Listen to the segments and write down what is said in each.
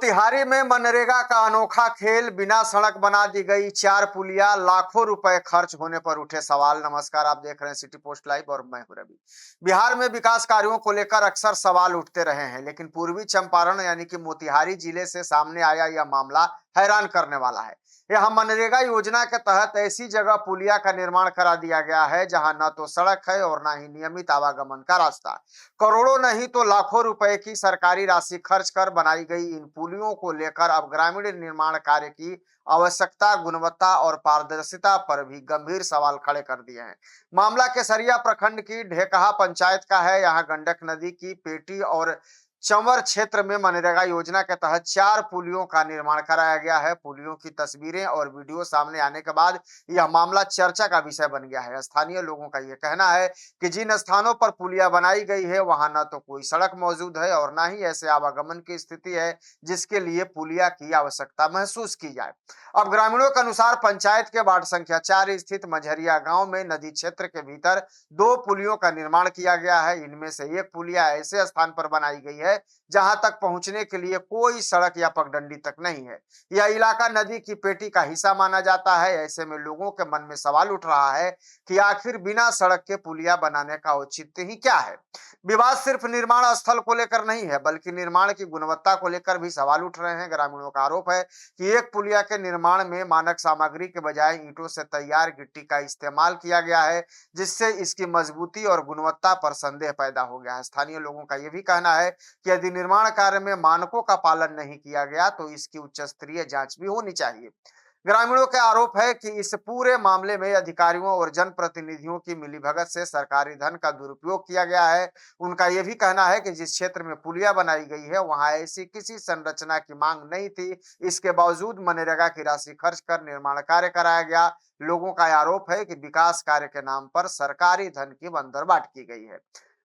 मोतिहारी में मनरेगा का अनोखा खेल, बिना सड़क बना दी गई 4 पुलिया, लाखों रुपए खर्च होने पर उठे सवाल। नमस्कार, आप देख रहे हैं सिटी पोस्ट लाइव और मैं हूं रवि। बिहार में विकास कार्यों को लेकर अक्सर सवाल उठते रहे हैं, लेकिन पूर्वी चंपारण यानी कि मोतिहारी जिले से सामने आया यह मामला हैरान करने वाला है। यहाँ मनरेगा योजना के तहत ऐसी जगह पुलिया का निर्माण करा दिया गया है जहां न तो सड़क है और न ही नियमित आवागमन का रास्ता। करोड़ों नहीं तो लाखों रुपए की सरकारी राशि खर्च कर बनाई गई इन पुलियों को लेकर अब ग्रामीण निर्माण कार्य की आवश्यकता, गुणवत्ता और पारदर्शिता पर भी गंभीर सवाल खड़े कर दिए हैं। मामला केसरिया प्रखंड की ढेकहा पंचायत का है। यहाँ गंडक नदी की पेटी और चंवर क्षेत्र में मनरेगा योजना के तहत 4 पुलियों का निर्माण कराया गया है। पुलियों की तस्वीरें और वीडियो सामने आने के बाद यह मामला चर्चा का विषय बन गया है। स्थानीय लोगों का यह कहना है कि जिन स्थानों पर पुलिया बनाई गई है वहां न तो कोई सड़क मौजूद है और न ही ऐसे आवागमन की स्थिति है जिसके लिए पुलिया की आवश्यकता महसूस की जाए। अब ग्रामीणों के अनुसार पंचायत के वार्ड संख्या 4 स्थित मझरिया गांव में नदी क्षेत्र के भीतर 2 पुलियों का निर्माण किया गया है। इनमें से एक पुलिया ऐसे स्थान पर बनाई गई है जहां तक पहुंचने के लिए कोई सड़क या पगडंडी तक नहीं है। यह इलाका नदी की पेटी का हिस्सा माना जाता है। ऐसे में लोगों के मन में सवाल उठ रहा है कि आखिर बिना सड़क के पुलिया बनाने का औचित्य ही क्या है। विवाद सिर्फ निर्माण स्थल को लेकर नहीं है, बल्कि निर्माण की गुणवत्ता को लेकर भी सवाल उठ रहे हैं। ग्रामीणों का आरोप है कि एक पुलिया के निर्माण में मानक सामग्री के बजाय ईंटों से तैयार गिट्टी का इस्तेमाल किया गया है, जिससे इसकी मजबूती और गुणवत्ता पर संदेह पैदा हो गया है। स्थानीय लोगों का यह भी कहना है कि यदि निर्माण कार्य में मानकों का पालन नहीं किया गया तो इसकी उच्च स्तरीय जांच भी होनी चाहिए। ग्रामीणों का आरोप है कि इस पूरे मामले में अधिकारियों और जनप्रतिनिधियों की मिलीभगत से सरकारी धन का दुरुपयोग किया गया है। उनका यह भी कहना है कि जिस क्षेत्र में पुलिया बनाई गई है वहां ऐसी किसी संरचना की मांग नहीं थी। इसके बावजूद मनरेगा की राशि खर्च कर निर्माण कार्य कराया गया। लोगों का आरोप है कि विकास कार्य के नाम पर सरकारी धन की बंदरबाट की गई है।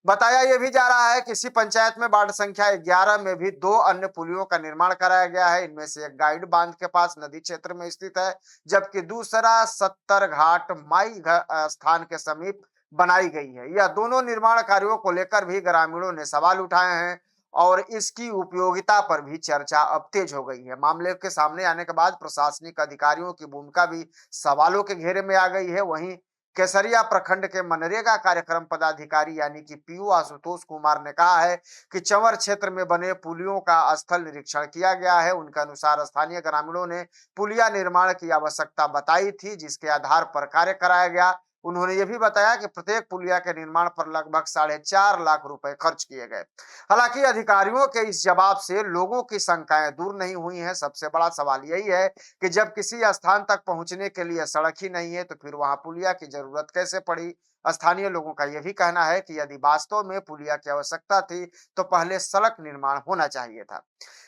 बताया यह भी जा रहा है कि इसी पंचायत में वार्ड संख्या 11 में भी 2 अन्य पुलियों का निर्माण कराया गया है। इनमें से एक गाइड बांध के पास नदी क्षेत्र में स्थित है, जबकि दूसरा 70 घाट माई स्थान के समीप बनाई गई है। यह दोनों निर्माण कार्यों को लेकर भी ग्रामीणों ने सवाल उठाए हैं और इसकी उपयोगिता पर भी चर्चा अब तेज हो गई है। मामले के सामने आने के बाद प्रशासनिक अधिकारियों की भूमिका भी सवालों के घेरे में आ गई है। वहीं केसरिया प्रखंड के मनरेगा कार्यक्रम पदाधिकारी यानी कि पीओ आशुतोष कुमार ने कहा है कि चंवर क्षेत्र में बने पुलियों का स्थल निरीक्षण किया गया है। उनके अनुसार स्थानीय ग्रामीणों ने पुलिया निर्माण की आवश्यकता बताई थी, जिसके आधार पर कार्य कराया गया। उन्होंने यह भी बताया कि प्रत्येक पुलिया के निर्माण पर लगभग 4.5 लाख रुपए खर्च किए गए। हालांकि अधिकारियों के इस जवाब से लोगों की शंकाएं दूर नहीं हुई हैं। सबसे बड़ा सवाल यही है कि जब किसी स्थान तक पहुंचने के लिए सड़क ही नहीं है तो फिर वहां पुलिया की जरूरत कैसे पड़ी। स्थानीय लोगों का यह भी कहना है कि यदि वास्तव में पुलिया की आवश्यकता थी तो पहले सड़क निर्माण होना चाहिए था।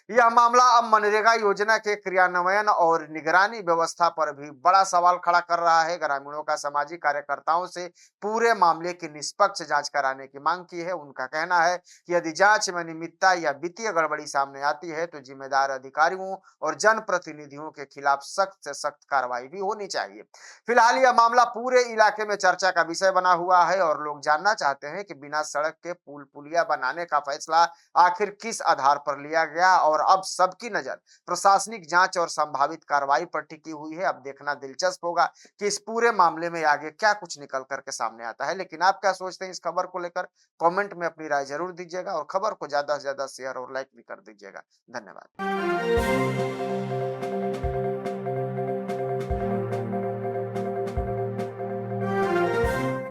यह मामला अब मनरेगा योजना के क्रियान्वयन और निगरानी व्यवस्था पर भी बड़ा सवाल खड़ा कर रहा है। ग्रामीणों का सामाजिक कार्यकर्ताओं से पूरे मामले की निष्पक्ष जांच कराने की मांग की है। उनका कहना है कि यदि जांच में अनियमितता या वित्तीय गड़बड़ी सामने आती है तो जिम्मेदार अधिकारियों और जनप्रतिनिधियों के खिलाफ सख्त से सख्त कार्रवाई भी होनी चाहिए। फिलहाल यह मामला पूरे इलाके में चर्चा का विषय बना हुआ है और लोग जानना चाहते हैं कि बिना सड़क के पुल पुलिया बनाने का फैसला आखिर किस आधार पर लिया गया और अब सबकी नजर प्रशासनिक जांच और संभावित कार्रवाई पर टिकी हुई है। अब देखना दिलचस्प होगा कि इस पूरे मामले में आगे क्या कुछ निकल करके सामने आता है। लेकिन आप क्या सोचते हैं इस खबर को लेकर? कमेंट में अपनी राय जरूर दीजिएगा और खबर को ज्यादा से ज्यादा शेयर और लाइक भी कर दीजिएगा। धन्यवाद।